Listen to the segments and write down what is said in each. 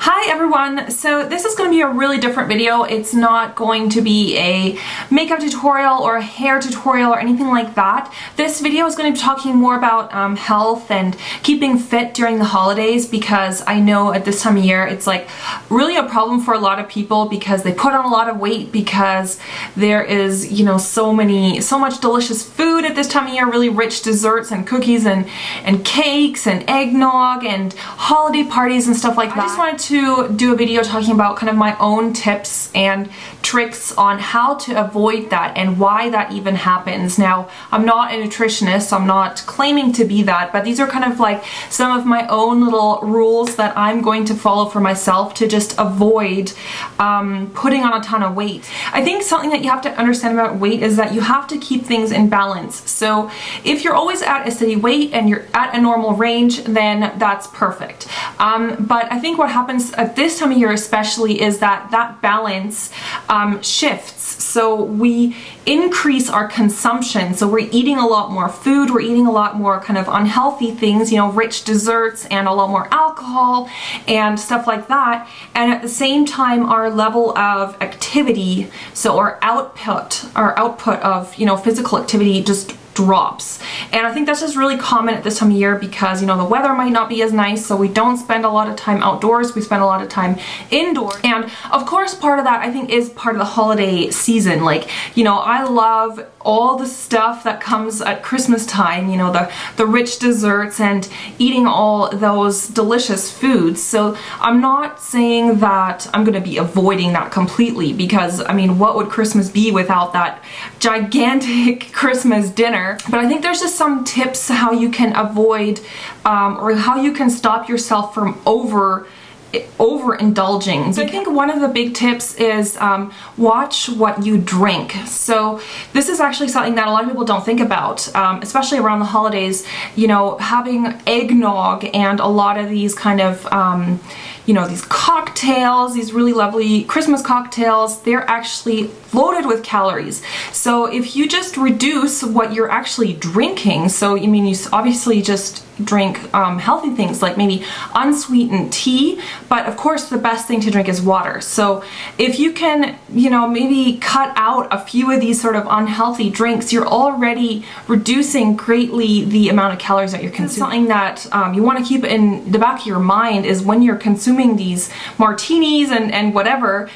Hi everyone, so this is going to be a really different video. It's not going to be a makeup tutorial or a hair tutorial or anything like that. This video is going to be talking more about health and keeping fit during the holidays, because I know at this time of year it's like really a problem for a lot of people because they put on a lot of weight because there is, you know, so much delicious food at this time of year, really rich desserts and cookies and cakes and eggnog and holiday parties and stuff like that. I just wanted to do a video talking about kind of my own tips and tricks on how to avoid that and why that even happens. Now, I'm not a nutritionist, so I'm not claiming to be that, but these are kind of like some of my own little rules that I'm going to follow for myself to just avoid putting on a ton of weight. I think something that you have to understand about weight is that you have to keep things in balance. So if you're always at a steady weight and you're at a normal range, then that's perfect. But I think what happens at this time of year especially is that balance shifts. So we increase our consumption. So we're eating a lot more food, we're eating a lot more kind of unhealthy things, you know, rich desserts and a lot more alcohol and stuff like that. And at the same time, our level of activity, so our output of, you know, physical activity just drops. And I think that's just really common at this time of year because, you know, the weather might not be as nice, so we don't spend a lot of time outdoors, we spend a lot of time indoors. And of course, part of that I think is part of the holiday season. Like, you know, I love all the stuff that comes at Christmas time, you know, the rich desserts and eating all those delicious foods. So I'm not saying that I'm going to be avoiding that completely, because I mean, what would Christmas be without that gigantic Christmas dinner? But I think there's just some tips how you can avoid or how you can stop yourself from overindulging. So I think one of the big tips is watch what you drink. So this is actually something that a lot of people don't think about, especially around the holidays. You know, having eggnog and a lot of these kind of you know, these cocktails, these really lovely Christmas cocktails, they're actually loaded with calories. So if you just reduce what you're actually drinking, so I mean, you obviously just drink healthy things like maybe unsweetened tea, but of course the best thing to drink is water. So if you can, you know, maybe cut out a few of these sort of unhealthy drinks, you're already reducing greatly the amount of calories that you're consuming. Something that you want to keep in the back of your mind is when you're consuming these martinis and whatever,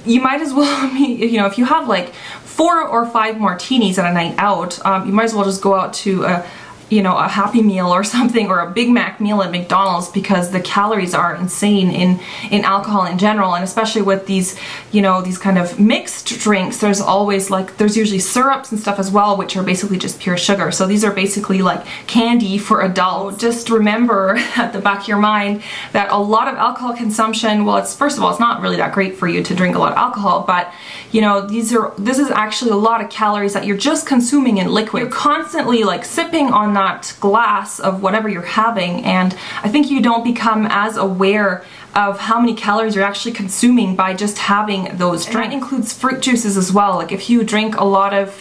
you might as well be, you know, if you have like 4 or 5 martinis at a night out, you might as well just go out to a Happy Meal or something, or a Big Mac meal at McDonald's, because the calories are insane in alcohol in general, and especially with these, you know, these kind of mixed drinks, there's always like, there's usually syrups and stuff as well, which are basically just pure sugar. So these are basically like candy for adults. Just remember at the back of your mind that a lot of alcohol consumption, well, it's, first of all, it's not really that great for you to drink a lot of alcohol, but you know, this is actually a lot of calories that you're just consuming in liquid. You're constantly like sipping on that glass of whatever you're having, and I think you don't become as aware of how many calories you're actually consuming by just having those drinks. And that includes fruit juices as well. Like if you drink a lot of,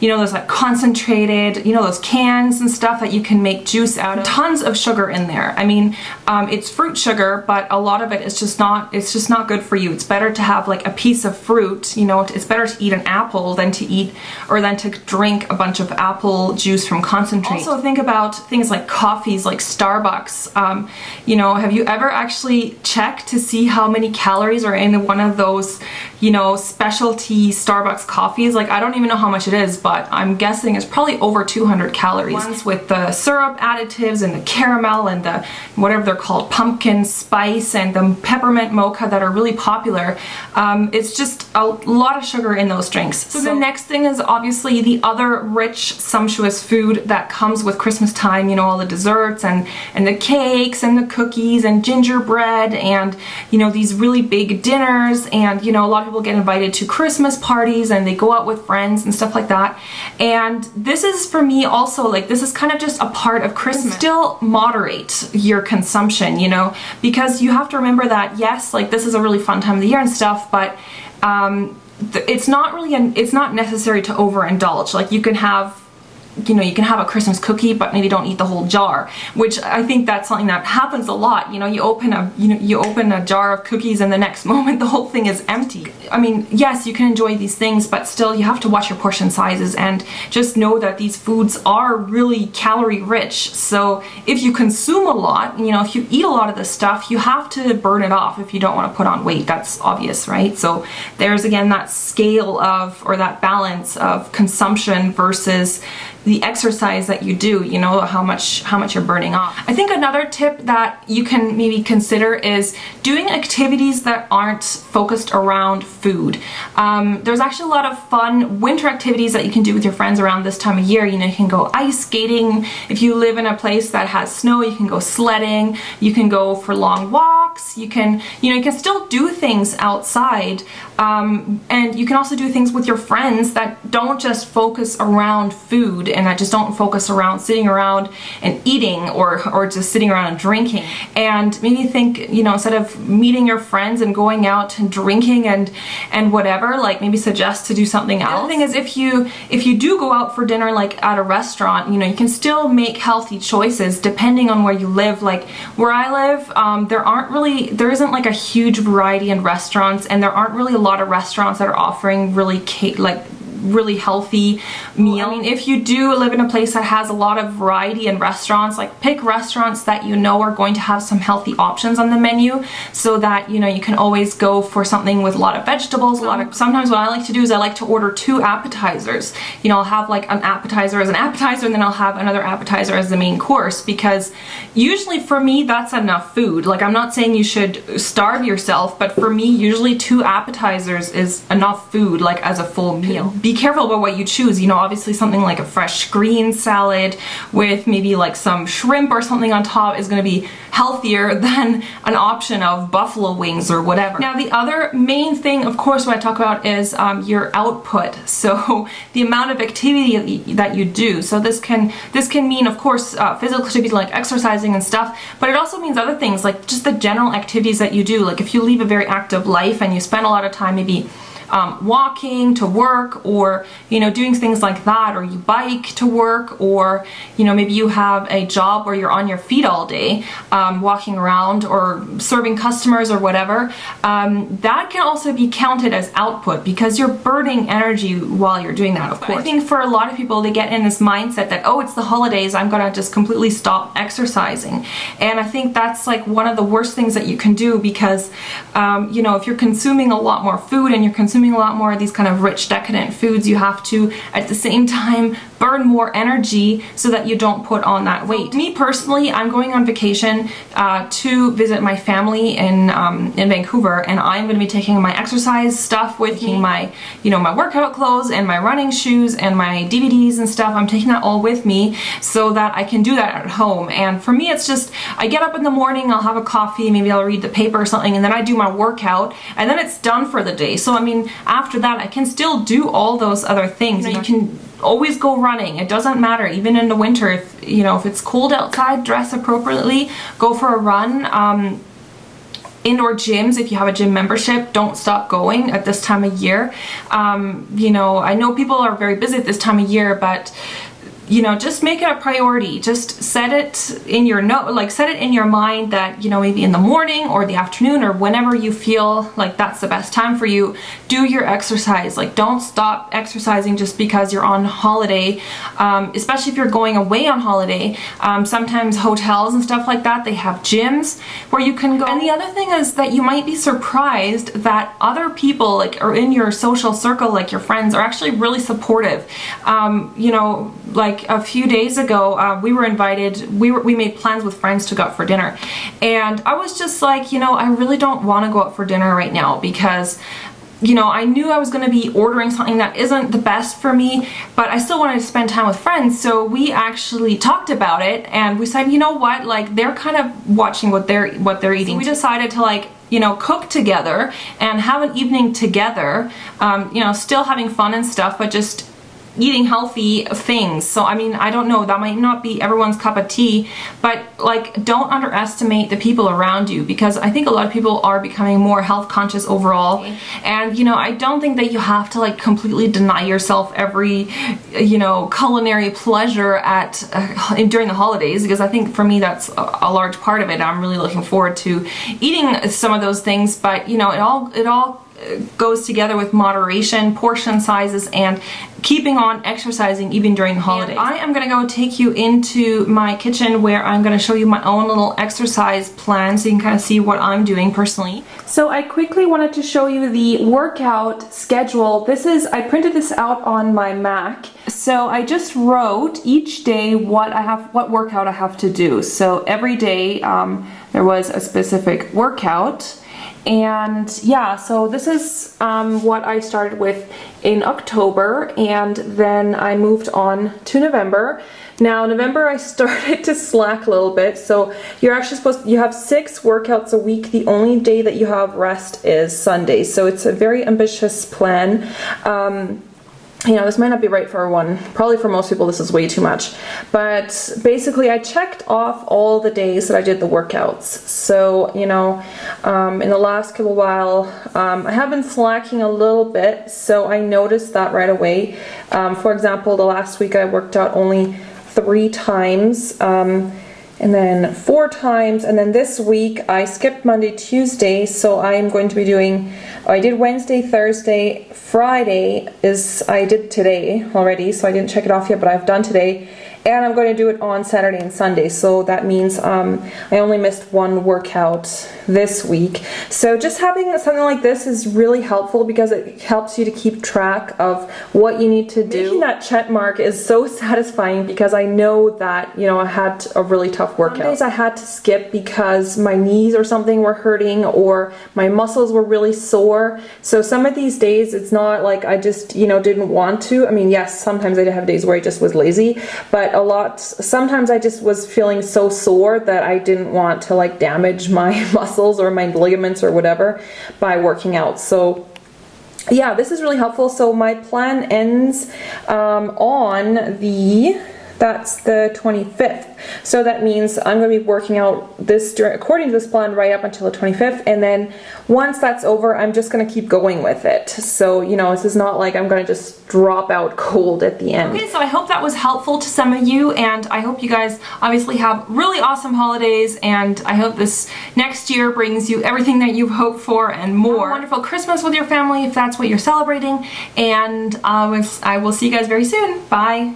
you know, those like concentrated, you know, those cans and stuff that you can make juice out of, tons of sugar in there. I mean, it's fruit sugar, but a lot of it is just not, it's just not good for you. It's better to have like a piece of fruit, you know, it's better to eat an apple than to drink a bunch of apple juice from concentrate. Also think about things like coffees, like Starbucks. You know, have you ever actually check to see how many calories are in one of those, you know, specialty Starbucks coffees? Like, I don't even know how much it is, but I'm guessing it's probably over 200 calories. Ones with the syrup additives and the caramel and the whatever they're called, pumpkin spice and the peppermint mocha that are really popular. It's just a lot of sugar in those drinks. So the next thing is obviously the other rich, sumptuous food that comes with Christmas time, you know, all the desserts and the cakes and the cookies and gingerbread and, you know, these really big dinners, and, you know, a lot of people get invited to Christmas parties and they go out with friends and stuff like that. And this is, for me also, like, this is kind of just a part of Christmas. Still moderate your consumption, you know, because you have to remember that, yes, like, this is a really fun time of the year and stuff, but it's not necessary to overindulge. Like, you can have you know, you can have a Christmas cookie, but maybe don't eat the whole jar, which I think that's something that happens a lot. You know, you open a jar of cookies and the next moment the whole thing is empty. I mean, yes, you can enjoy these things, but still you have to watch your portion sizes and just know that these foods are really calorie rich. So if you consume a lot, you know, if you eat a lot of this stuff, you have to burn it off if you don't want to put on weight. That's obvious, right? So there's again that scale of, or that balance of consumption versus the exercise that you do, you know, how much you're burning off. I think another tip that you can maybe consider is doing activities that aren't focused around food. There's actually a lot of fun winter activities that you can do with your friends around this time of year. You know, you can go ice skating. If you live in a place that has snow, you can go sledding. You can go for long walks. You can still do things outside. And you can also do things with your friends that don't just focus around food, and that just don't focus around sitting around and eating or just sitting around and drinking. And maybe think, you know, instead of meeting your friends and going out and drinking and whatever, like maybe suggest to do something else. The other thing is, if you do go out for dinner, like at a restaurant, you know, you can still make healthy choices depending on where you live. Like where I live, there isn't like a huge variety in restaurants, and there aren't really a lot of restaurants that are offering really healthy meal. I mean, if you do live in a place that has a lot of variety in restaurants, like pick restaurants that you know are going to have some healthy options on the menu, so that, you know, you can always go for something with a lot of vegetables. Sometimes what I like to do is I like to order 2 appetizers. You know, I'll have like an appetizer as an appetizer, and then I'll have another appetizer as the main course, because usually for me that's enough food. Like, I'm not saying you should starve yourself, but for me usually 2 appetizers is enough food, like as a full meal. Be careful about what you choose. You know, obviously something like a fresh green salad with maybe like some shrimp or something on top is going to be healthier than an option of buffalo wings or whatever. Now, the other main thing, of course, what I talk about is your output. So the amount of activity that you do. So this can mean, of course, physical activity like exercising and stuff, but it also means other things, like just the general activities that you do. Like if you lead a very active life and you spend a lot of time maybe walking to work, or, you know, doing things like that, or you bike to work, or, you know, maybe you have a job where you're on your feet all day, walking around or serving customers or whatever, that can also be counted as output, because you're burning energy while you're doing that, of course. I think for a lot of people, they get in this mindset that, oh, it's the holidays, I'm gonna just completely stop exercising. And I think that's like one of the worst things that you can do, because, you know, if you're consuming a lot more food and you're consuming a lot more of these kind of rich, decadent foods, you have to at the same time burn more energy so that you don't put on that weight. Me personally, I'm going on vacation to visit my family in Vancouver, and I'm going to be taking my exercise stuff with me, my workout clothes and my running shoes and my DVDs and stuff. I'm taking that all with me so that I can do that at home. And for me, it's just, I get up in the morning, I'll have a coffee, maybe I'll read the paper or something, and then I do my workout, and then it's done for the day. So I mean, after that, I can still do all those other things. You can always go running. It doesn't matter, even in the winter. If it's cold outside, dress appropriately, go for a run. Indoor gyms, if you have a gym membership, don't stop going at this time of year. I know people are very busy at this time of year, but just make it a priority. Just set it in your set it in your mind that, maybe in the morning or the afternoon or whenever you feel like that's the best time for you, do your exercise. Like, don't stop exercising just because you're on holiday, especially if you're going away on holiday. Sometimes hotels and stuff like that, they have gyms where you can go. And the other thing is that you might be surprised that other people, or in your social circle, like your friends, are actually really supportive. Like a few days ago, we were invited, we made plans with friends to go out for dinner, and I was just like, I really don't want to go out for dinner right now, because I knew I was going to be ordering something that isn't the best for me, but I still wanted to spend time with friends. So we actually talked about it, and we said, they're kind of watching what they're eating. So we decided to cook together and have an evening together, still having fun and stuff, but just eating healthy things. So I mean, I don't know, that might not be everyone's cup of tea, but like, don't underestimate the people around you, because I think a lot of people are becoming more health conscious overall. And you know, I don't think that you have to like completely deny yourself every, you know, culinary pleasure at during the holidays, because I think for me that's a large part of it. I'm really looking forward to eating some of those things, but you know, it all goes together with moderation, portion sizes, and keeping on exercising even during the holidays. And I am going to go take you into my kitchen where I'm going to show you my own little exercise plan so you can kind of see what I'm doing personally. So I quickly wanted to show you the workout schedule. I printed this out on my Mac. So I just wrote each day what workout I have to do. So every day there was a specific workout. And yeah, so this is what I started with in October, and then I moved on to November. Now, November I started to slack a little bit, so you're actually you have 6 workouts a week. The only day that you have rest is Sunday, so it's a very ambitious plan. You know, this might not be right for everyone. Probably for most people this is way too much. But basically I checked off all the days that I did the workouts. So, you know, in the last little while, I have been slacking a little bit, so I noticed that right away. For example, the last week I worked out only 3 times. And then 4 times, and then this week I skipped Monday, Tuesday, so I am going to be I did Wednesday, Thursday, Friday I did today already, so I didn't check it off yet, but I've done today, and I'm going to do it on Saturday and Sunday, so that means I only missed 1 workout this week. So just having something like this is really helpful because it helps you to keep track of what you need to do. Making that check mark is so satisfying because I know that, you know, I had a really tough workout. Some days I had to skip because my knees or something were hurting or my muscles were really sore. So some of these days it's not like I just, you know, didn't want to. I mean, yes, sometimes I did have days where I just was lazy, but sometimes I just was feeling so sore that I didn't want to like damage my muscles or my ligaments or whatever by working out. So yeah, this is really helpful. So my plan ends on that's the 25th. So that means I'm going to be working out according to this plan right up until the 25th, and then once that's over I'm just going to keep going with it. So, you know, this is not like I'm going to just drop out cold at the end. Okay, so I hope that was helpful to some of you, and I hope you guys obviously have really awesome holidays, and I hope this next year brings you everything that you've hoped for and more. Have a wonderful Christmas with your family if that's what you're celebrating, and I will see you guys very soon. Bye!